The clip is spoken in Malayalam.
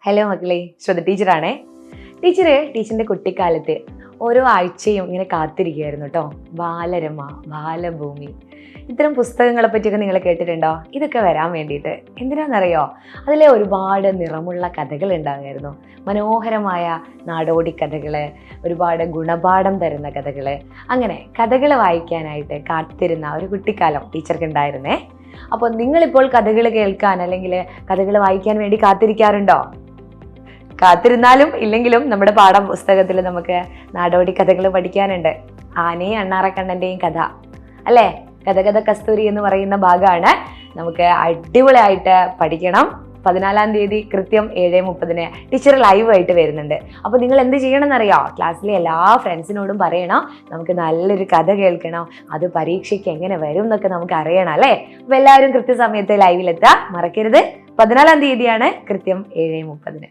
ഹലോ മക്കളെ, ശ്രുത ടീച്ചറാണേ. ടീച്ചറിൻ്റെ കുട്ടിക്കാലത്ത് ഓരോ ആഴ്ചയും ഇങ്ങനെ കാത്തിരിക്കുകയായിരുന്നു കേട്ടോ. ബാലരമ, ബാലഭൂമി, ഇത്തരം പുസ്തകങ്ങളെ പറ്റിയൊക്കെ നിങ്ങൾ കേട്ടിട്ടുണ്ടോ? ഇതൊക്കെ വരാൻ വേണ്ടിയിട്ട് എന്തിനാണെന്നറിയോ? അതിലെ ഒരുപാട് നിറമുള്ള കഥകൾ ഉണ്ടാകുമായിരുന്നു. മനോഹരമായ നാടോടി കഥകൾ, ഒരുപാട് ഗുണപാഠം തരുന്ന കഥകൾ, അങ്ങനെ കഥകൾ വായിക്കാനായിട്ട് കാത്തിരുന്ന ഒരു കുട്ടിക്കാലം ടീച്ചർക്ക് ഉണ്ടായിരുന്നേ. അപ്പോൾ നിങ്ങളിപ്പോൾ കഥകൾ കേൾക്കാൻ അല്ലെങ്കിൽ കഥകൾ വായിക്കാൻ വേണ്ടി കാത്തിരിക്കാറുണ്ടോ? കാത്തിരുന്നാലും ഇല്ലെങ്കിലും നമ്മുടെ പാഠപുസ്തകത്തിൽ നമുക്ക് നാടോടി കഥകൾ പഠിക്കാനുണ്ട്. ആനയും അണ്ണാറക്കണ്ണൻ്റെയും കഥ അല്ലേ? കഥ കസ്തൂരി എന്ന് പറയുന്ന ഭാഗമാണ് നമുക്ക് അടിപൊളിയായിട്ട് പഠിക്കണം. 14-ാം തീയതി കൃത്യം 7:30 ടീച്ചർ ലൈവായിട്ട് വരുന്നുണ്ട്. അപ്പോൾ നിങ്ങൾ എന്ത് ചെയ്യണമെന്നറിയോ? ക്ലാസ്സിലെ എല്ലാ ഫ്രണ്ട്സിനോടും പറയണം, നമുക്ക് നല്ലൊരു കഥ കേൾക്കണം, അത് പരീക്ഷയ്ക്ക് എങ്ങനെ വരും എന്നൊക്കെ നമുക്ക് അറിയണം അല്ലേ? അപ്പോൾ എല്ലാവരും കൃത്യസമയത്ത് ലൈവിലെത്താൻ മറക്കരുത്. 14-ാം തീയതിയാണ് കൃത്യം 7:30.